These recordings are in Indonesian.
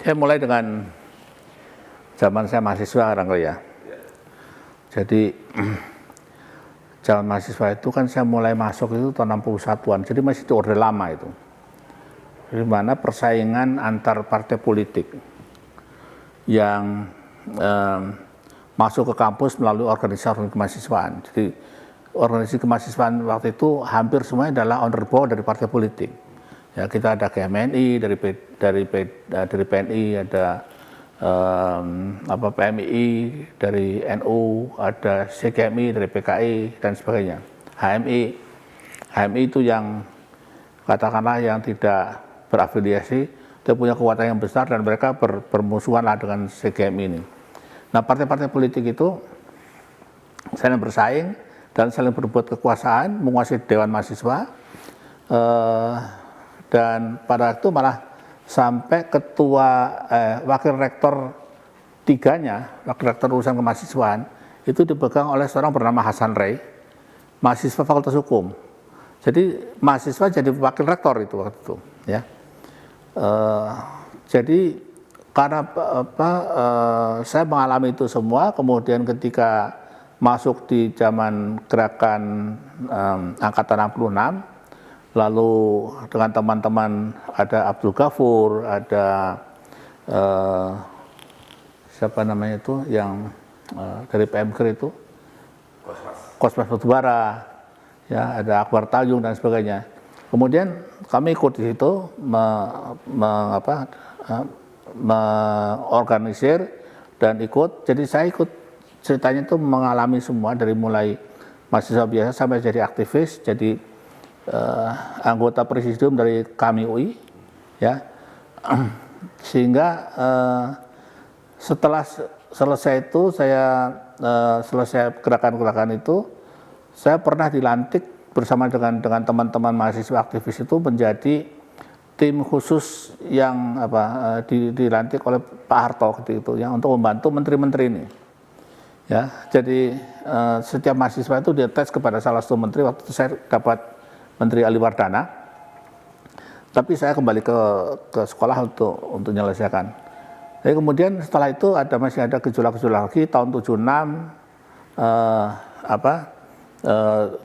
Ya mulai dengan zaman saya mahasiswa barangkali ya. Jadi zaman mahasiswa itu kan saya mulai masuk itu tahun 61-an, jadi masih itu orde lama itu. Di mana persaingan antar partai politik yang masuk ke kampus melalui organisasi kemahasiswaan. Jadi organisasi kemahasiswaan waktu itu hampir semuanya adalah owner bawah dari partai politik. Ya, kita ada KMNI, dari PNI, ada PMI, dari NU, ada CKMI, dari PKI, dan sebagainya. HMI itu yang katakanlah yang tidak berafiliasi, dia punya kekuatan yang besar dan mereka bermusuhan lah dengan CKMI ini. Nah, partai-partai politik itu saling bersaing dan saling berebut kekuasaan, menguasai Dewan Mahasiswa, dan pada waktu malah sampai wakil rektor wakil rektor urusan kemahasiswaan itu dipegang oleh seorang bernama Hasan Rey, mahasiswa Fakultas Hukum. Jadi mahasiswa jadi wakil rektor itu waktu itu, ya. Jadi karena saya mengalami itu semua, kemudian ketika masuk di zaman gerakan angkatan 66, lalu dengan teman-teman ada Abdul Ghafur, ada siapa namanya itu yang dari PMK itu, Kosmas Batubara, ya, ada Akbar Tanjung dan sebagainya. Kemudian kami ikut di situ mengorganisir dan ikut. Jadi saya ikut ceritanya itu mengalami semua dari mulai mahasiswa biasa sampai jadi aktivis, jadi anggota presidium dari KAMI UI, ya. Sehingga setelah selesai itu selesai gerakan-gerakan itu, saya pernah dilantik bersama dengan teman-teman mahasiswa aktivis itu menjadi tim khusus yang dilantik oleh Pak Harto gitu, yang untuk membantu menteri-menteri ini. Ya, jadi setiap mahasiswa itu dites kepada salah satu menteri. Waktu itu saya dapat Menteri Ali Wardana, tapi saya kembali ke sekolah untuk menyelesaikan. Jadi kemudian setelah itu masih ada gejolak-gejolak lagi, tahun 76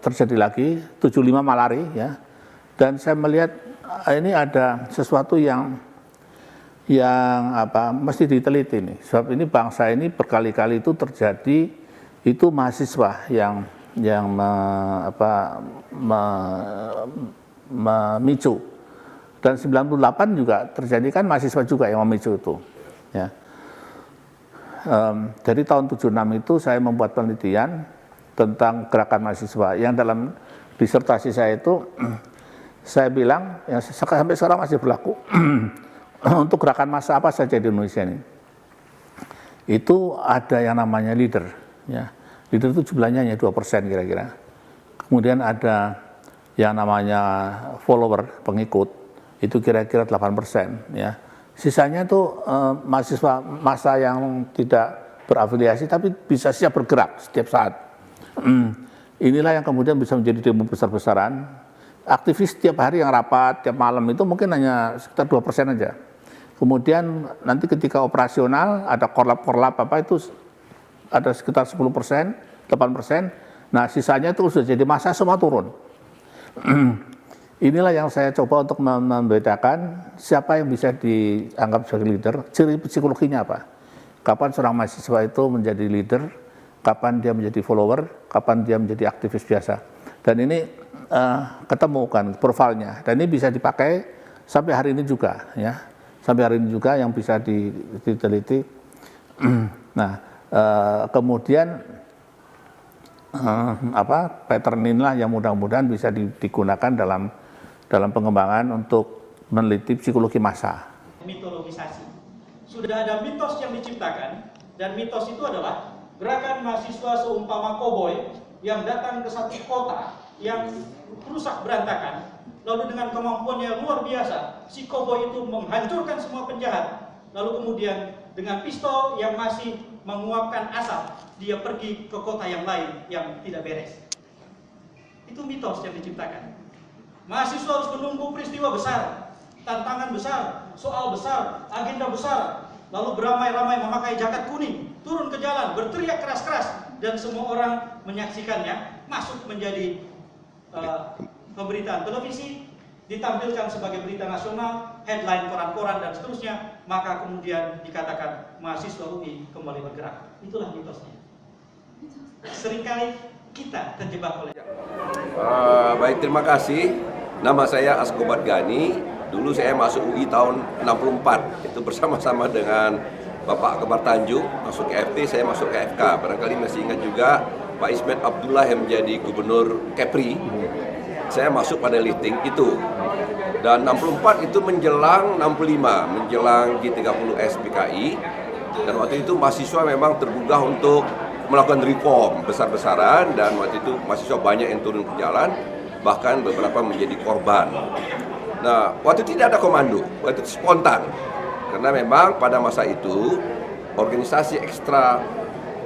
terjadi lagi, 75 malari, ya. Dan saya melihat ini ada sesuatu yang mesti diteliti nih. Sebab ini bangsa ini berkali-kali itu terjadi, itu mahasiswa yang memicu. Dan 98 juga terjadi kan mahasiswa juga yang memicu itu, ya. Dari tahun 76 itu saya membuat penelitian tentang gerakan mahasiswa yang dalam disertasi saya itu saya bilang yang sampai sekarang masih berlaku untuk gerakan massa apa saja di Indonesia ini. Itu ada yang namanya leader, ya. Leader itu jumlahnya hanya 2% kira-kira. Kemudian ada yang namanya follower, pengikut, itu kira-kira 8%, ya. Sisanya itu mahasiswa massa yang tidak berafiliasi tapi bisa siap bergerak setiap saat. Inilah yang kemudian bisa menjadi demo besar-besaran. Aktivis setiap hari yang rapat, tiap malam itu mungkin hanya sekitar 2% aja. Kemudian nanti ketika operasional ada korlap itu ada sekitar 10%, 8%. Nah, sisanya itu sudah jadi massa, semua turun. Inilah yang saya coba untuk membedakan siapa yang bisa dianggap sebagai leader, ciri psikologinya apa. Kapan seorang mahasiswa itu menjadi leader, kapan dia menjadi follower, kapan dia menjadi aktivis biasa. Dan ini ketemu kan profilnya, dan ini bisa dipakai sampai hari ini juga, ya. Sampai hari ini juga yang bisa diteliti. Nah, kemudian pattern inilah yang mudah-mudahan bisa digunakan dalam pengembangan untuk meneliti psikologi massa. Mitologisasi. Sudah ada mitos yang diciptakan, dan mitos itu adalah gerakan mahasiswa seumpama koboi yang datang ke satu kota yang rusak berantakan, lalu dengan kemampuan yang luar biasa, si koboi itu menghancurkan semua penjahat, lalu kemudian dengan pistol yang masih menguapkan asap, dia pergi ke kota yang lain yang tidak beres. Itu mitos yang diciptakan. Mahasiswa harus menunggu peristiwa besar, tantangan besar, soal besar, agenda besar, lalu beramai-ramai memakai jaket kuning, turun ke jalan, berteriak keras-keras, dan semua orang menyaksikannya, masuk menjadi pemberitaan televisi, ditampilkan sebagai berita nasional, headline koran-koran dan seterusnya, maka kemudian dikatakan mahasiswa UI kembali bergerak. Itulah mitosnya. Seringkali kita terjebak oleh. Baik, terima kasih. Nama saya Askobat Gani. Dulu saya masuk UI tahun 64. Itu bersama-sama dengan Bapak Akbar Tanjung masuk ke FT, saya masuk ke FK. Barangkali masih ingat juga Pak Ismet Abdullah yang menjadi Gubernur Kepri. Saya masuk pada lifting itu. Dan 64 itu menjelang 65, menjelang G30 SPKI. Dan waktu itu mahasiswa memang tergugah untuk melakukan reform besar-besaran, dan waktu itu mahasiswa banyak yang turun ke jalan, bahkan beberapa menjadi korban. Nah, waktu itu tidak ada komando, waktu itu spontan. Karena memang pada masa itu organisasi ekstra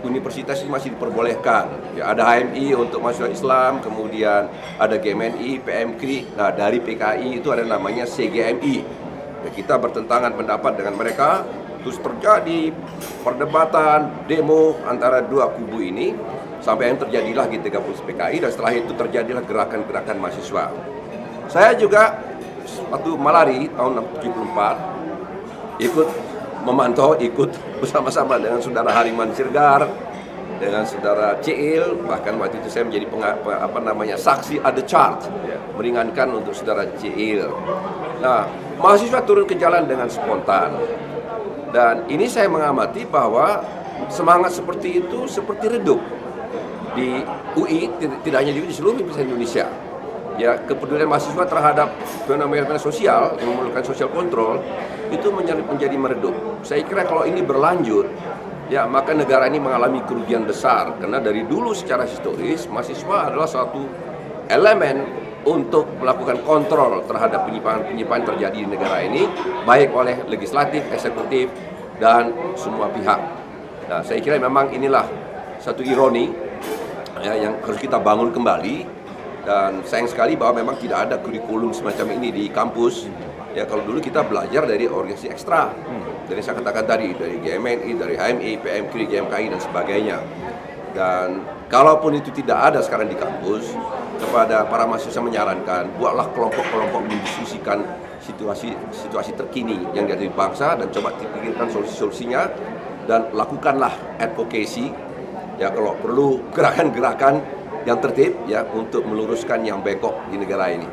universitas ini masih diperbolehkan. Ya, ada HMI untuk mahasiswa Islam, kemudian ada GMNI, PMKRI. Nah, dari PKI itu ada namanya CGMI. Ya, kita bertentangan pendapat dengan mereka, terus terjadi perdebatan, demo antara dua kubu ini, sampai yang terjadilah G30 PKI, dan setelah itu terjadilah gerakan-gerakan mahasiswa. Saya juga waktu Malari tahun 74 ikut memantau, ikut bersama-sama dengan saudara Hariman Sirgar, dengan saudara Ciil, bahkan waktu itu saya menjadi saksi ada chart, meringankan untuk saudara Ciil. Nah, mahasiswa turun ke jalan dengan spontan, dan ini saya mengamati bahwa semangat seperti itu seperti redup di UI, tidak hanya di seluruh Universitas Indonesia. Ya, kepedulian mahasiswa terhadap fenomena sosial yang memerlukan social control itu menjadi meredup. Saya kira kalau ini berlanjut, ya maka negara ini mengalami kerugian besar, karena dari dulu secara historis mahasiswa adalah suatu elemen untuk melakukan kontrol terhadap penyimpangan terjadi di negara ini, baik oleh legislatif, eksekutif, dan semua pihak. Nah, saya kira memang inilah satu ironi ya, yang harus kita bangun kembali. Dan sayang sekali bahwa memang tidak ada kurikulum semacam ini di kampus. Ya, kalau dulu kita belajar dari organisasi ekstra, dari saya katakan tadi, dari GMNI, dari HMI, PMKRI, GMKI, dan sebagainya. Dan kalaupun itu tidak ada sekarang di kampus, kepada para mahasiswa menyarankan, buatlah kelompok-kelompok mendiskusikan situasi terkini yang ada di bangsa, dan coba dipikirkan solusi-solusinya, dan lakukanlah advocacy, ya kalau perlu gerakan-gerakan yang tertib ya untuk meluruskan yang bengkok di negara ini.